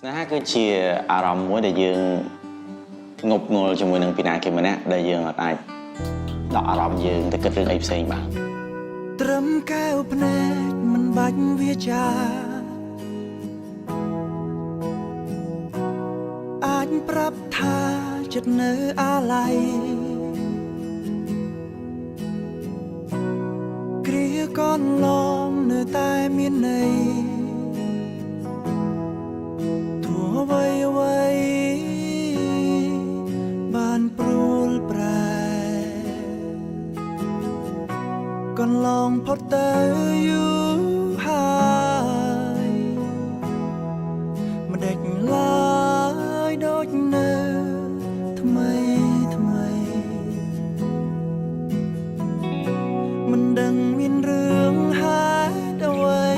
ស្នេហាគឺជាអារម្មណ៍មួយដែលយើងងប់ងល់ជាមួយនឹងពីណាគេម្នាក់ដែលយើងអាចដកអារម្មណ៍យើងទៅគិតរឿងអីផ្សេងបានត្រឹមកែវភ្នែកមិនបាច់វាចាអាចប្រាប់ថាចិត្តនៅអាឡ័យគ្រាកូនឡងនៅតែមានន័យអ្វីបានព្រួលប្រែកន្លងផុតទៅយូរហើយមិនដេចឡើយដូចនៅថ្មីមិនដឹងមានរឿងហេតុអ្វី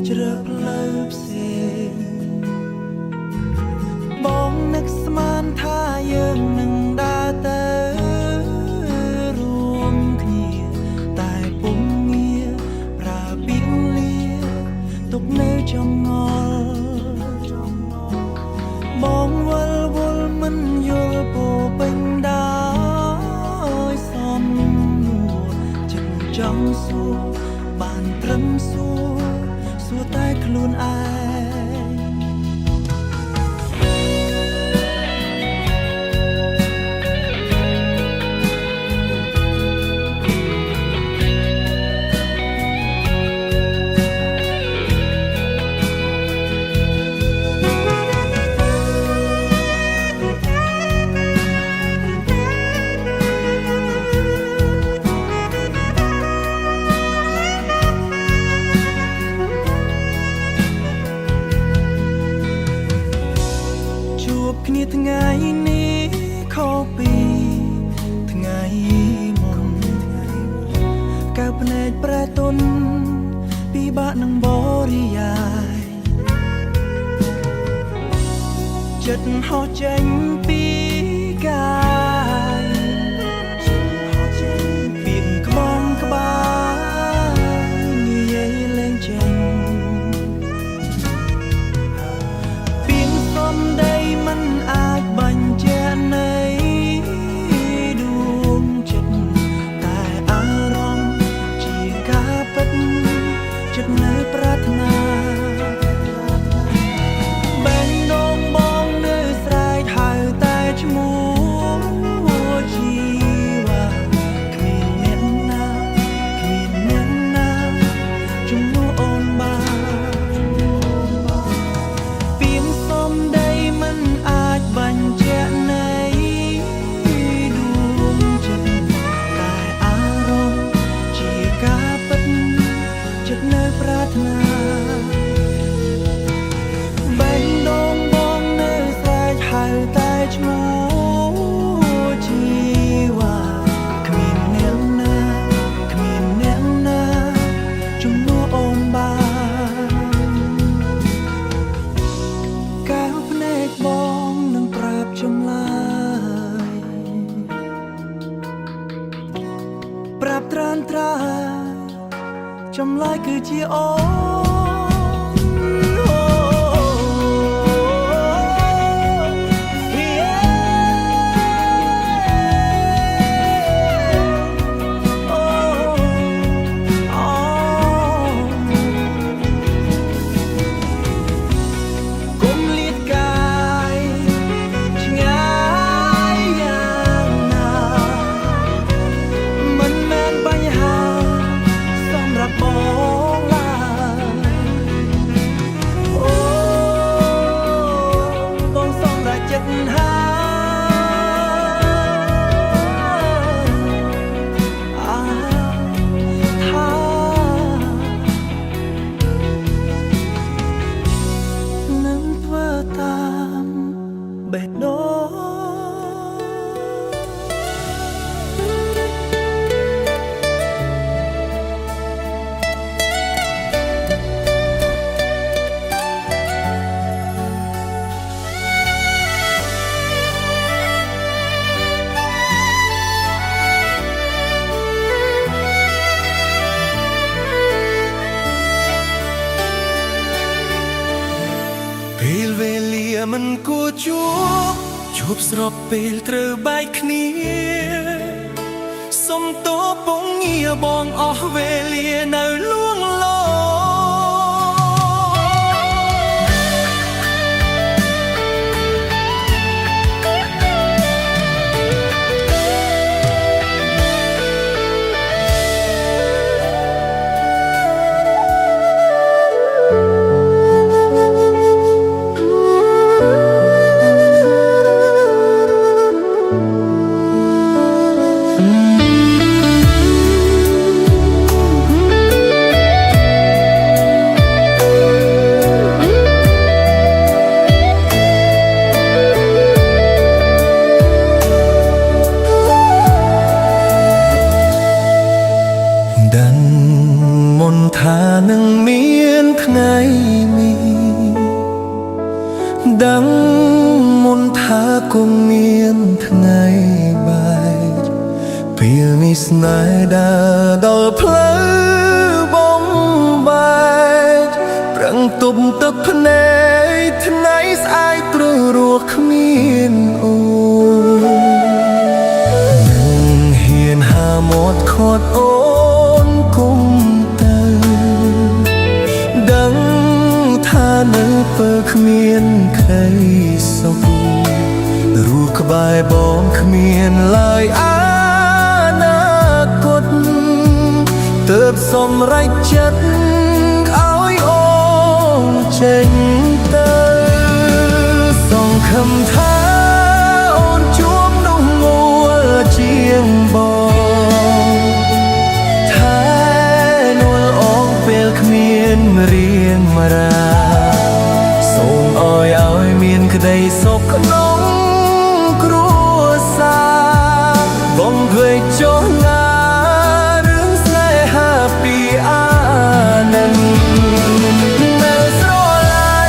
ជ្រើផ្លូវផ្សេងបងនឹកស្មានថាយើងនឹងដើរទៅរួមគ្នាតែពុំងារប្រើពីលាទុកនៅចំងល់បងវល់មិនយល់ពោពេញដោយសំនួរចិត្តចង់សួរបានត្រឹមសួរតែខ្លួនឯងគ្នាថ្ងៃនេះខុសពីថ្ងៃមុនកែវភ្នែកប្រែទុនពិបាកនឹងបរិយាយចិត្តហោះចេញពីកាយពីក្បងក្បាលនិយាយលេងចេញពីសំដីមិនអាចបញ្ជាក់នៃដួងចិត្តតែអារម្មណ៍ជាការពិតចិត្តនៅប្រាថ្នាបែងដងបងនៅស្រែកហៅតែឈ្មោះជីវ៉ាគ្មានអ្នកណាជំនួសអូនបានពីសំដីមិនអាចបញ្ជាក់នៃដួងចិត្តតែអារម្មណ៍ជាការពិតចិត្តនៅប្រាថ្នាបែងដងបងនៅស្រែកហៅតែឈ្មោះជីវ៉ាគ្មានអ្នកណាជំនួសអូនបានកែវភ្នែកបងនឹងប្រាប់ចម្លើយប្រាប់ត្រានត្រាចម្លើយគឺជាអូប មិនគួរជួបស្របពេលត្រូវបែកគ្នាសុំតបពងងារបងអស់វេលានៅលួងលោ ដឹងមុនថានឹងមានថ្ងៃមានដឹងមុនថាគង់មានថ្ងៃបែកពេលនេះស្នេហ៍ដើរដល់ផ្លូវបំបែកប្រឹងទប់ទឹកភ្នែកថ្ងៃស្អែកព្រោះរស់គ្មានអូននឹងហ៊ានហាមាត់ខាត់អូនគុំទៅដឹងថានៅពេលគ្មានក្តីសុខរស់ក្បែរបងគ្មានឡើយអនាគតទើបសម្រេចចិត្តឲ្យអូនចេញទៅសង្ឃឹមថាអូនជួបនោះមួលជាងបងគ្មានរៀងរាសូមឲ្យមានក្តីសុខក្នុងគ្រួសារបងគ្វេចុះណារឿងស្នេហាពីអានឹងនៅស្រឡា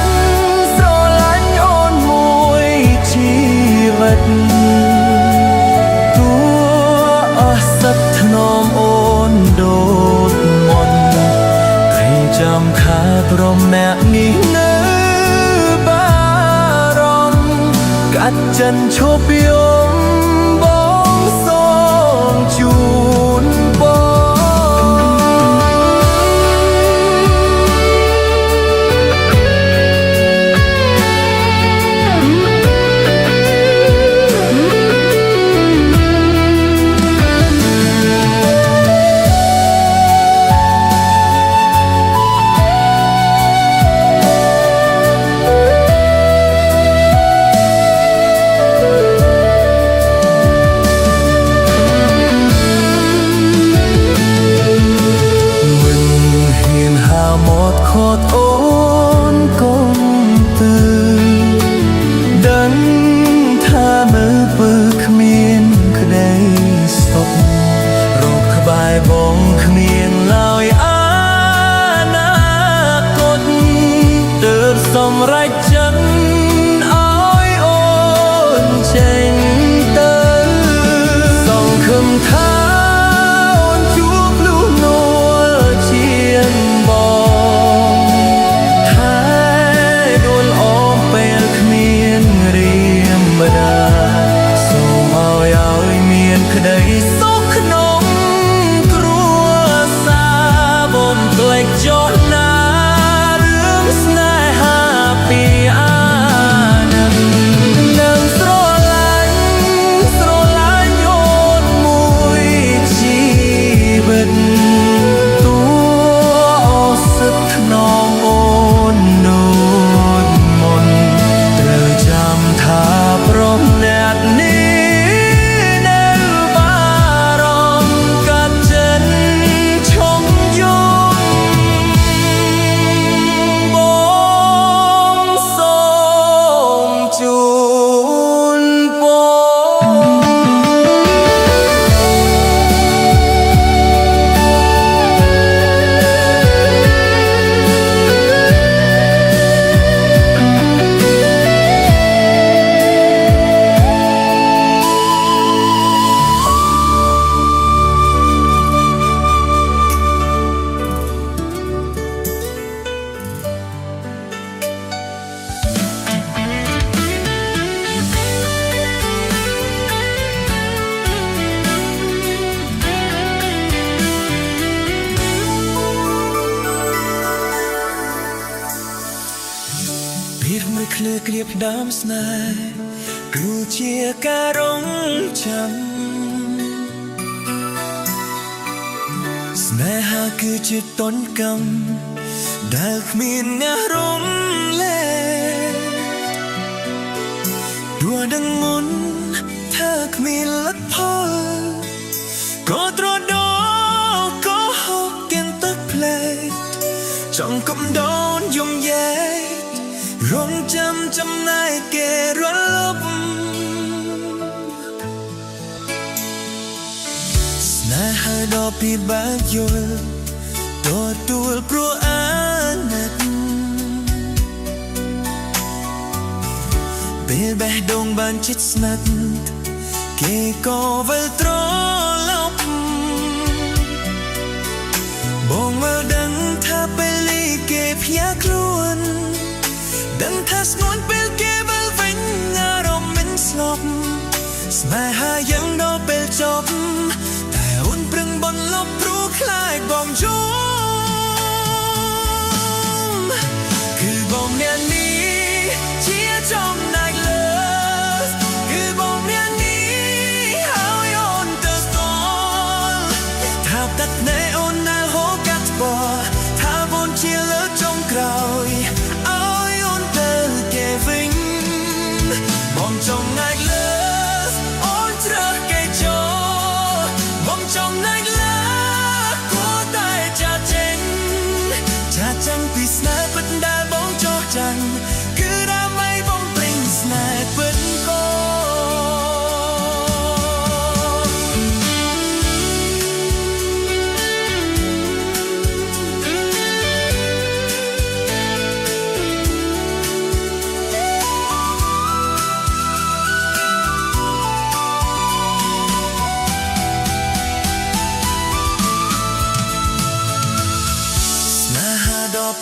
ញ់អូនមួយជីវិតទោះអស់សត្វថ្នមអូនដូចមុនចាំថាព្រមអ្នកនេះនៅបារម្ភកាត់ចិនឈប់យំបងសូមជូនបង ឃ្លឺគ្រាបដើមស្នេហ៍គឺជាការរងចាំស្នេហាគឺជាតនកម្មដែលគ្មានអ្នករំលែកដួលដឹងមុនថាគ្មានលទ្ធផលក៏ត្រដោក៏ហូបกินទឹកផ្លែកចង់កំដូនយំយែករងចាំចំណែកគេរលប់ស្នេហាដ៏ពិបាកយល់ទទួលព្រោះអាណិតពេលបេះដូងបានជិតស្និទ្ធគេក៏វិលត្រឡប់បងមើលដឹងថាពេលនេះគេភ្ញាក់ខ្លួនដឹងថាស្ងួនពេលគេវិលវិញអារម្មណ៍មិនស្លប់ស្នេហាយ៉ាងដល់ពេលចប់តែអូនប្រឹងបន្លប់ព្រោះខ្លាចបងយំគឺបងអ្នកនេះជាចំណែកលើគឺបងអ្នកនេះហើយអូនទៅស្គាល់ថាទឹកណែអូនដែលហូរកាត់បោះថាបងជាលើកចុងក្រោយឲ្យអូនទៅគេវិញបងចំណែកលើអូនជ្រើសគេចូលបងចំណែកលើគួរតែចាចេញពីស្នេហ៍ពិតដែលបងចោះចាញ់គឺដើម្បីបងព្រិញស្នេហ៍ពិតក៏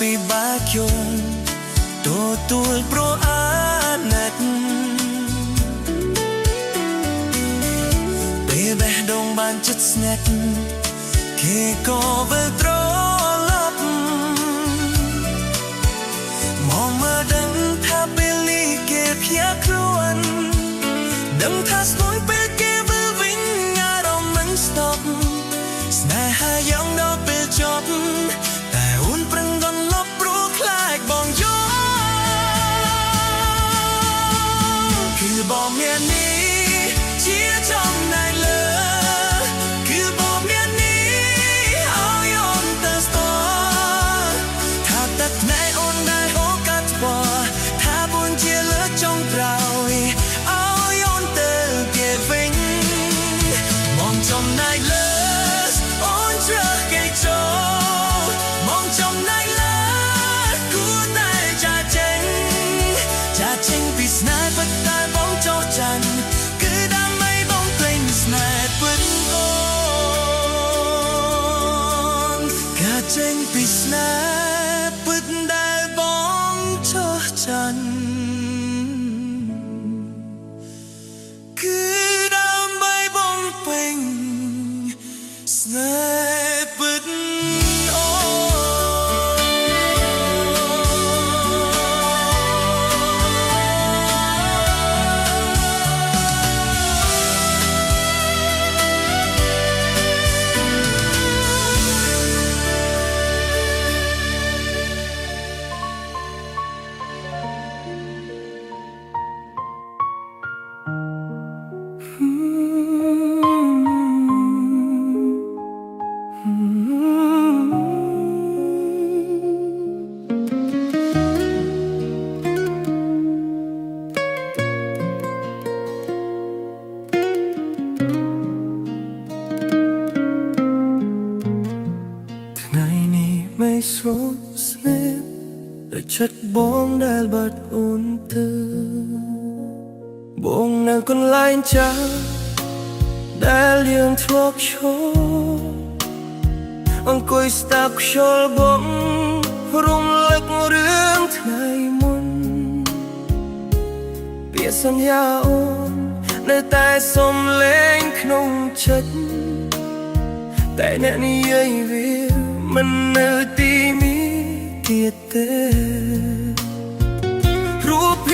ពិបាកយល់ទទួលព្រោះអាណិតពេលបេះដូងបានជិតស្និទ្ធគេក៏វិលត្រឡប់មកមើលដឹងថាពេលនេះគេភ្ញាក់ខ្លួនដឹងថាស្នួយពេលគេវិលវិញអារម្មណ៍មិនស្ទប់ស្នេហាយ៉ាងដល់ពេលចប់តែអូនប្រឹងដនលប់ព្រោះខ្លាចបងយំគឺបងមាននេះជាចំណែកលើគឺបងមាននេះឲ្យអូនទៅស្គាល់ថាទឹកណែអូនដែលហូរកាត់បោះថាបងជាលើកចុងក្រោយឲ្យអូនទៅគេវិញបងចំណែកលើអូនជ្រើសគេចូលបងចំណែកលើគួរតែចាចេញពីស្នេហ៍ពិតតែបងចោះចាញ់គឺដើម្បីបងព្រិញស្នេហ៍ពិតអូនកាចេញពីស្នេហ៍ពិតដែលបងចោះចាញ់គឺដើម្បីបងព្រិញស្នេហ៍ពិតไม่สูญเสียแต่ชัดបងដែលបាត់អូនទៅបងនៅកន្លែងចាស់ដែលយើងធ្លាប់ឈរអង្គុយស្ដាប់ខ្យល់បងរំលឹករឿងថ្ងៃមុនពាក្យសន្យាអូននៅតែសំឡេងក្នុងចិត្តតែអ្នកនិយាយវាមិននៅទីនេះទៀតទេរូបភាព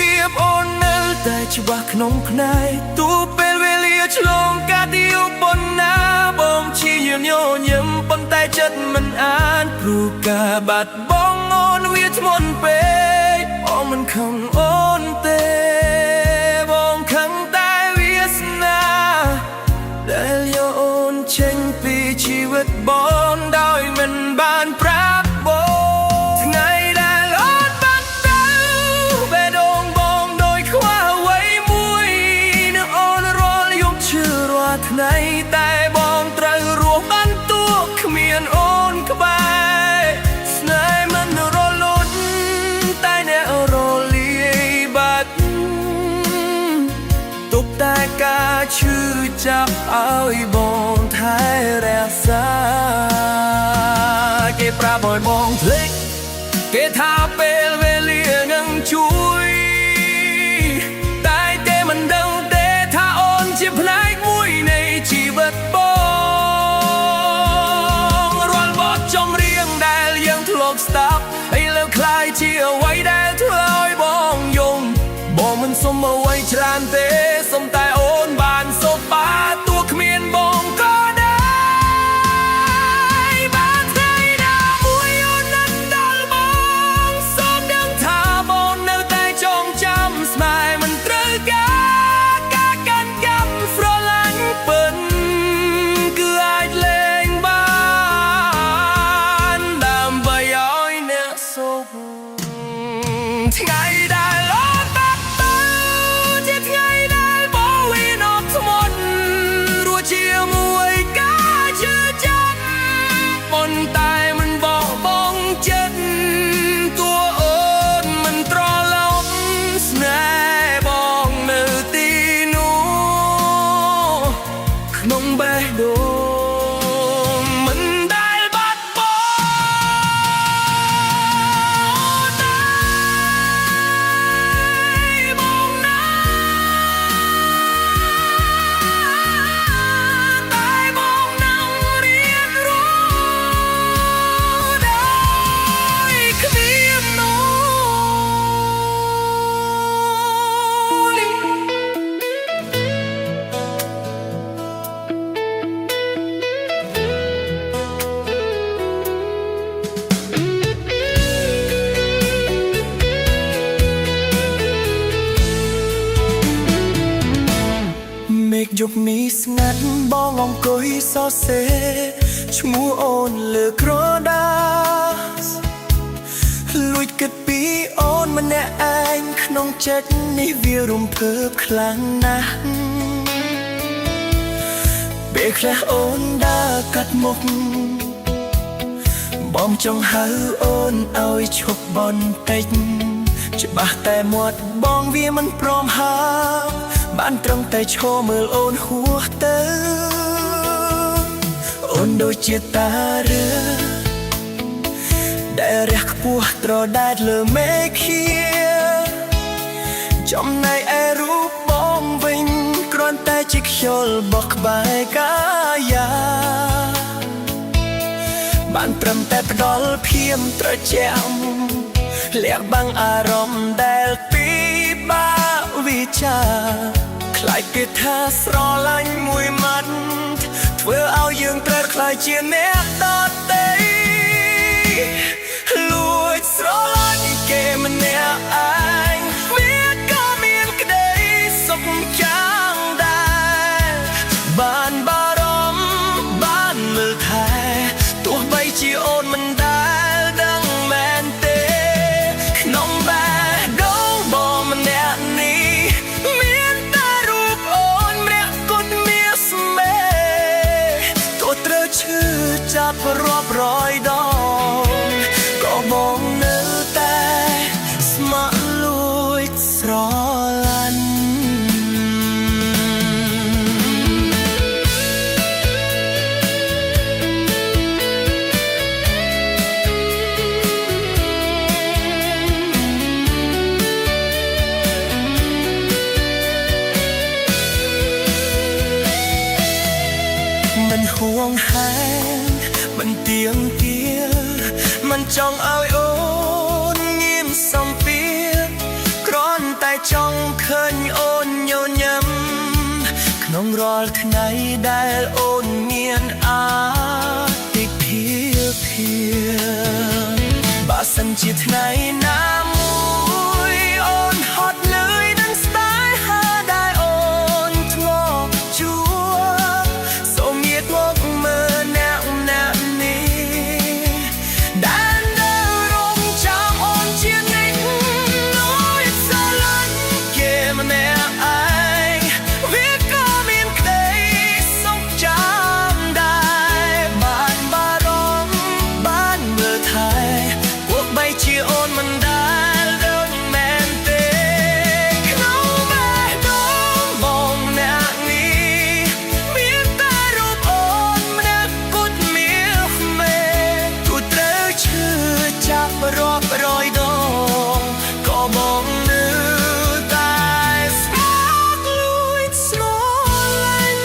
តែច្បាស់ក្នុងផ្នែកទូពេលវេលាឆ្លងកាត់យូរប៉ុណ្ណាបងជាញញញឹមប៉ុន្តែចិត្តមិនអានព្រោះការបាត់បង់អូនវាធ្ងន់ពេកបងមិនខឹងអូនទេបងខឹងតែវាសនាដែលយកអូនចេញពីជីវិតបងដោយមិនបានប្រាប់បងថ្ងៃដែលអូនបាត់ទៅបេះដូងបងដោយខ្វះអ្វីមួយនឹងអូនរាល់យប់ឈឺរាល់ថ្ងៃតែបងត្រូវរស់បានទោះគ្មានអូនក្បែរស្នេហ៍មិនរលត់តែអ្នករលាយបាត់ទុកតែការឈឺចាប់ឲ្យបងថែរក្សាគេប្រាប់ឲ្យបងភ្លេចគេថាពេលវេលានឹងជួយតែគេមិនដឹងទេថាអូនជាផ្នែកមួយនៃជីវិតបងរាល់បទចម្រៀងដែលយើងធ្លាប់ស្ដាប់ឥឡូវคล้ายជាអ្វីដែលធ្វើឲ្យបងយំបងមិនសុំអ្វីច្រើនទេសុំតែអូនបានសុខបានទោះគ្មានបងក៏ដែរបានថ្ងៃណាមួយអូននឹងដល់បងសូមដឹងថាបងនៅតែចងចាំស្នេហ៍មិនត្រូវការកាន់កាប់ស្រឡាញ់ពិនគឺអាចលេងបានដើម្បីឲ្យអ្នកសុខថ្ងៃដែលតែមិនបោះបង់ចិត្តតួអូនមិនត្រឡប់ស្នេហ៍បងនៅទីនោះក្នុងបេះដូងមិនដែលបាត់បង់តែបងណាតែបងនឹងរៀនរស់មេឃយប់នេះស្ងាត់បងអង្គុយសរសេរឈ្មោះអូនលើក្រដាសលួចគិតពីអូនម្នាក់ឯងក្នុងចិត្តនេះវារំភើបខ្លាំងណាស់ពេលខ្លះអូនដើរកាត់មុខបងចង់ហៅអូនឲ្យឈប់បន្តិចច្បាស់តែមាត់បងវាមិនព្រមហើបានត្រឹមតែឈរមើលអូនហួសទៅអូនដូចជាតារឿដែលរះខ្ពស់ត្រដែតលើមេឃាចំណែកឯរូបបងវិញគ្រាន់តែជាខ្យល់បោះក្បែរកាយាបានត្រឹមតែផ្ដល់ភាពត្រជាក់លះបាំងអារម្មណ៍ដែលពិបាកវិចារខ្លាចគេថាស្រឡាញ់មួយម៉ាត់ធ្វើឲ្យយើងត្រូវខ្លាចជាអ្នកដទៃលួចស្រឡាញ់គេម្នាក់ឯងវាក៏មានក្តីសុខចាំងដែរបានបារម្ភបានមើលថែទោះបីជាអូនមិនដែលដឹងមែនទេក្នុងបេះដូងបងម្នាក់នេះមានតែរូបអូនម្នាក់គត់មានស្មេទោះត្រូវឈឺចាប់រាប់រយដងក៏បងនៅតែស្ម័គ្រលួចស្រឡាញ់មិនហួងហែងមិនទៀងទាមិនចង់ឲ្យអូនញៀមសំពីគ្រាន់តែចង់ឃើញអូ ក្នុងរាល់ថ្ងៃដែលអូនមានអាទិភាពបើសិនជាថ្ងៃណាមួយអូនហត់នឿយនឹងស្នេហាដែលអូនធ្លាប់ជួបសូមងាកមកមើលអ្នកនេះដែលនៅរងចាំអូនជានិច្ចដូចស្រឡាញ់គេម្នាក់ឯងវាក៏មានក្តីសុខចាំដែរបានបារម្ភបានមើលថែទោះបីជាអូនមិនដែលដឹងមែនទេក្នុងបេះដូងបងអ្នកនេះមានតែរូបអូនម្នាក់គត់មានមេទោះត្រូវឈឺចាប់រាប់រយដងក៏បងនៅតែស្មោកលួចស្រឡាញ់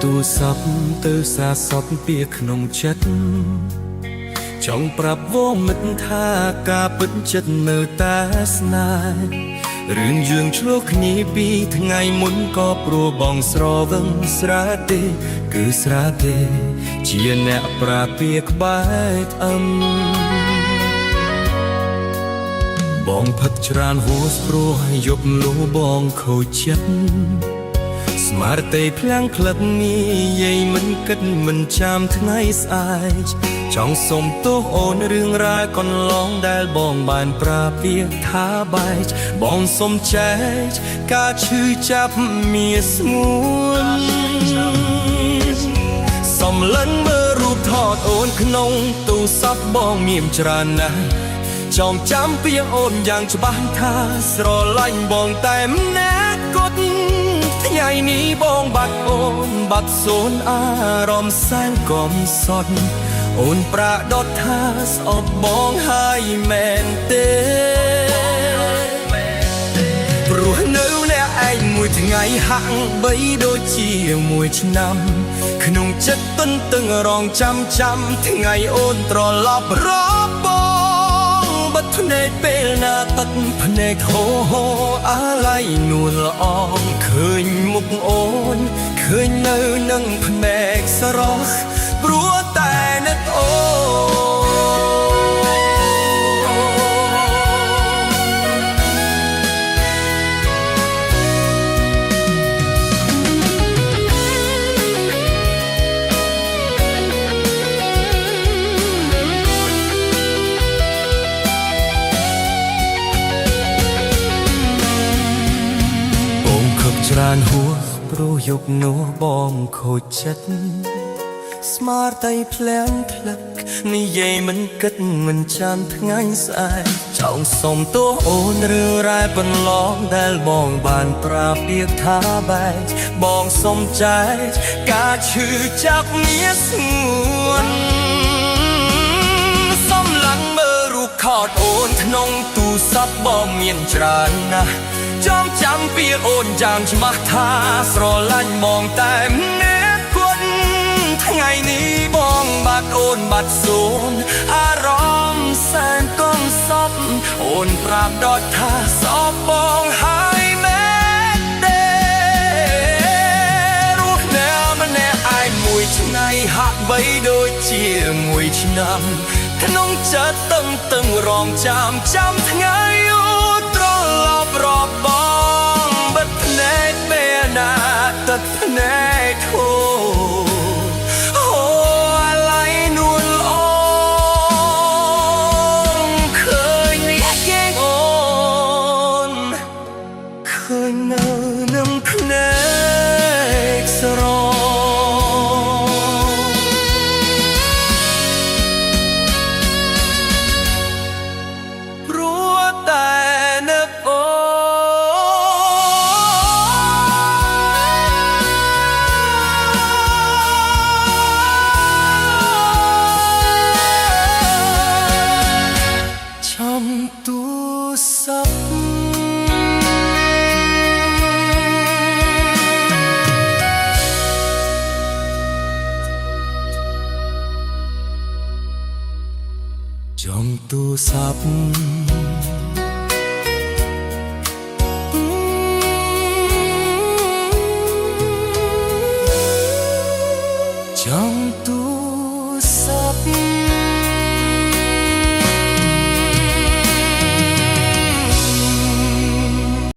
ទូរស័ព្ទទៅសារសតពីក្នុងចិត្តចង់ប្រាប់វងមិត្តថាការពិតចិត្តនៅតែស្នេហ៍រឿងយើងឆ្លោះគ្នាពីថ្ងៃមុនក៏ព្រោះបងស្រវឹងស្រាទេគឺស្រាទេជាអ្នកប្រាពាក្បែកអឹមបងផឹកច្រើនហួសព្រោះយប់លូបងខូចចិត្តស្មារតីភ្លាំងផ្លឹកនេះយាយមិនគិតមិនចាំថ្ងៃស្អែកចង់សុំទោសអូនរឿងរ៉ាវកន្លងដែលបងបានប្រាពាក្យថាបែកបងសុំចែកការឈឺចាប់មានស្មួនសំឡិនមើលរូបថតអូនក្នុងទូរស័ព្ទបងមានច្រើនណាស់ចងចាំពីអូនយ៉ាងច្បាស់ថាស្រឡាញ់បងតែម្នាក់គត់ថ្ងៃនេះបងបាត់អូនបាត់សូនអារម្មណ៍សែនកំសត់អូនប្រាដដថាស្អប់បងហើយមែនទេព្រោះនៅអ្នកឯងមួយថ្ងៃហាក់បីដូចជាមួយឆ្នាំក្នុងចិត្តទន្ទឹងរងចាំថ្ងៃអូនត្រឡប់រាប់បងបិទភ្នែកពេលណាទឹកភ្នែកហូរអាឡ័យនួនល្អឃើញមុខអូនឃើញនៅនឹងភ្នែកស្រស់ព្រោះតែនឹកអូច្រើនហួសព្រោះយប់នោះបងខូចចិត្តស្មារតីភ្លាំងផ្លឹកនិយាយមិនគិតមិនចាំថ្ងៃស្អែកចង់សុំទោសអូនរឿងរ៉ាវបន្លងដែលបងបានប្រាពាក្យថាបែកបងសុំចែកការឈឺចាប់មានស្ងួនសំឡឹងមើលរូបខតអូនក្នុងទូរស័ព្ទបងមានច្រើនណាស់ចងចាំពីអូនយ៉ាងច្បាស់ថាស្រឡាញ់បងតែម្នាក់គត់ថ្ងៃនេះបងបាត់អូនបាត់សូនអារម្មណ៍សែនកំសត់អូនប្រាប់ដកថាស្អប់បងហើយមែនទេរស់នៅម្នាក់ឯងមួយថ្ងៃហ ហាក់បីដូចជាមួយឆ្នាំក្នុងចិត្តតឹងរងចាំថ្ងៃយូរត្រឡប់រាប់បងបិទភ្នែកពេលណាទឹកភ្នែកធូរអូអាឡ័យនួនអូនឃើញនេះគេអូនឃើញនៅនឹងភ្នែកស្រចំទូរស័ព្ទ